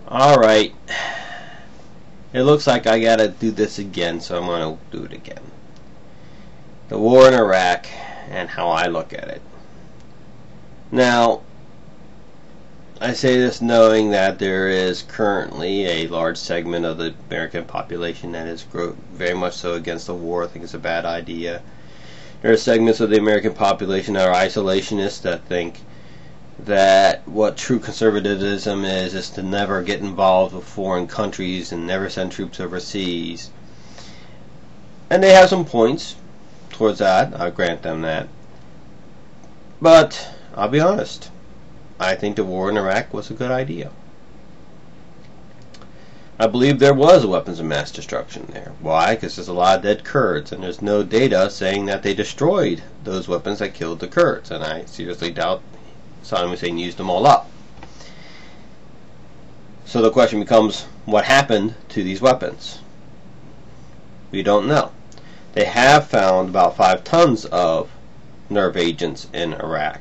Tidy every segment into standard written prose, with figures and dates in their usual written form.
Alright, it looks like I gotta do this again, so I'm gonna do it again. The war in Iraq and how I look at it. Now, I say this knowing that there is currently a large segment of the American population that is very much so against the war. I think it's a bad idea. There are segments of the American population that are isolationists that think that what true conservatism is to never get involved with foreign countries and never send troops overseas. And they have some points towards that. I'll grant them that. But I'll be honest. I think the war in Iraq was a good idea. I believe there was weapons of mass destruction there. Why? Because there's a lot of dead Kurds, and there's no data saying that they destroyed those weapons that killed the Kurds. And I seriously doubt Saddam Hussein used them all up. So the question becomes, what happened to these weapons? We don't know. They have found about 5 tons of nerve agents in Iraq.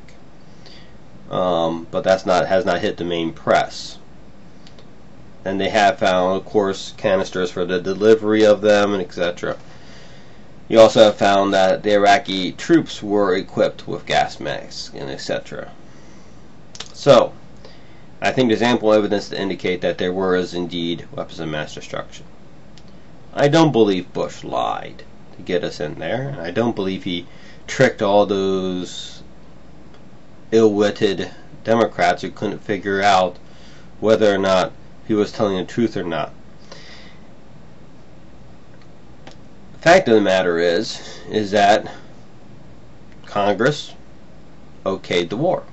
But has not hit the main press. And they have found, of course, canisters for the delivery of them, and etc. You also have found that the Iraqi troops were equipped with gas masks, and etc. So, I think there's ample evidence to indicate that there was indeed weapons of mass destruction. I don't believe Bush lied to get us in there, and I don't believe he tricked all those ill-witted Democrats who couldn't figure out whether or not he was telling the truth or not. The fact of the matter is that Congress okayed the war,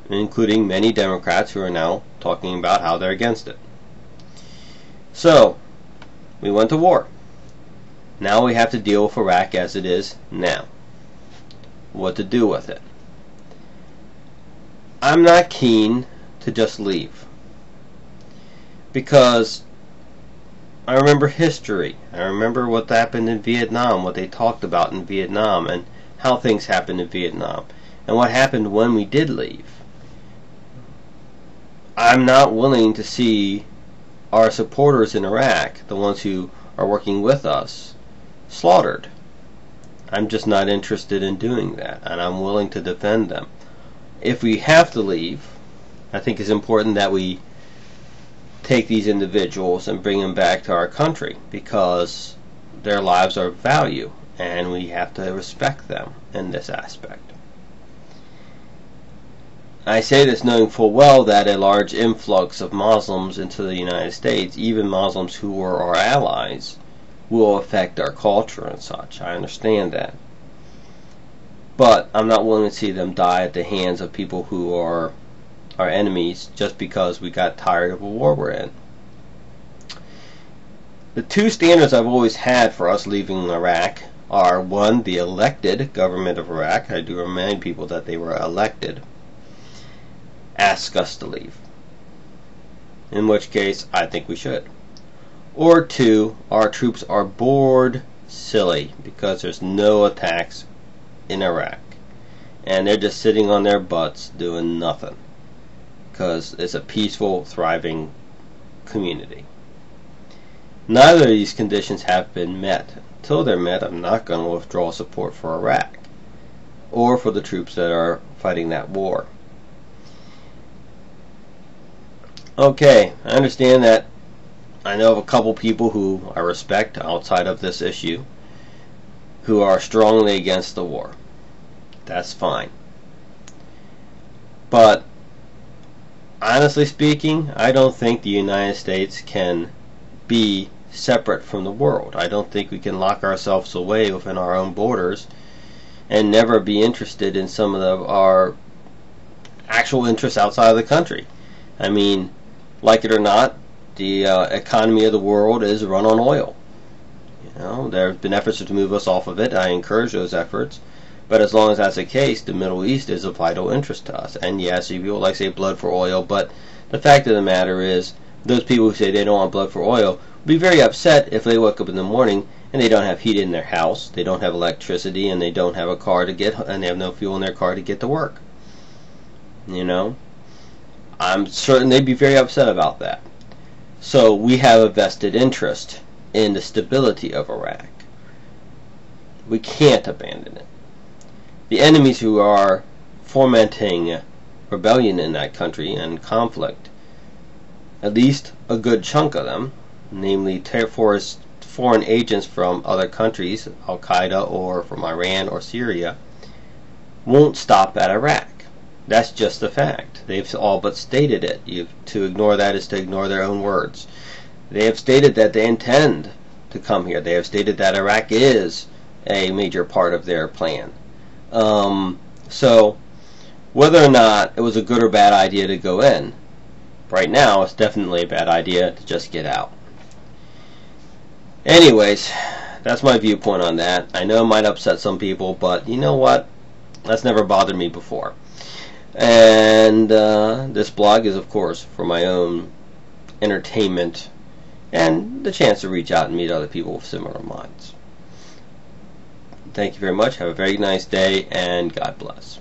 including many Democrats who are now talking about how they're against it. So, we went to war. Now we have to deal with Iraq as it is now. What to do with it? I'm not keen to just leave, because I remember history. I remember what happened in Vietnam, what they talked about in Vietnam, and how things happened in Vietnam, and what happened when we did leave. I'm not willing to see our supporters in Iraq, the ones who are working with us, slaughtered. I'm just not interested in doing that, and I'm willing to defend them. If we have to leave, I think it's important that we take these individuals and bring them back to our country, because their lives are of value, and we have to respect them in this aspect. I say this knowing full well that a large influx of Muslims into the United States, even Muslims who were our allies, will affect our culture and such. I understand that. But I'm not willing to see them die at the hands of people who are our enemies just because we got tired of a war we're in. The two standards I've always had for us leaving Iraq are, one, the elected government of Iraq. I do remind people that they were elected. Ask us to leave. In which case, I think we should. Or two, our troops are bored silly because there's no attacks in Iraq, and they're just sitting on their butts doing nothing because it's a peaceful, thriving community. Neither of these conditions have been met. Until they're met, I'm not going to withdraw support for Iraq or for the troops that are fighting that war. Okay, I understand that. I know of a couple people who I respect outside of this issue who are strongly against the war. That's fine. But honestly speaking, I don't think the United States can be separate from the world. I don't think we can lock ourselves away within our own borders and never be interested in some of our actual interests outside of the country. I mean, like it or not, the economy of the world is run on oil. You know, there have been efforts to move us off of it. I encourage those efforts. But as long as that's the case, the Middle East is of vital interest to us. And yes, people like to say blood for oil, but the fact of the matter is, those people who say they don't want blood for oil will be very upset if they wake up in the morning and they don't have heat in their house, they don't have electricity, and they don't have a car to get, and they have no fuel in their car to get to work. You know? I'm certain they'd be very upset about that. So we have a vested interest in the stability of Iraq. We can't abandon it. The enemies who are fomenting rebellion in that country and conflict, at least a good chunk of them, namely foreign agents from other countries, Al-Qaeda or from Iran or Syria, won't stop at Iraq. That's just a fact. They've all but stated it. To ignore that is to ignore their own words. They have stated that they intend to come here. They have stated that Iraq is a major part of their plan. So, whether or not it was a good or bad idea to go in, right now it's definitely a bad idea to just get out. Anyways, that's my viewpoint on that. I know it might upset some people, but you know what? That's never bothered me before. And this blog is, of course, for my own entertainment and the chance to reach out and meet other people with similar minds. Thank you very much. Have a very nice day, and God bless.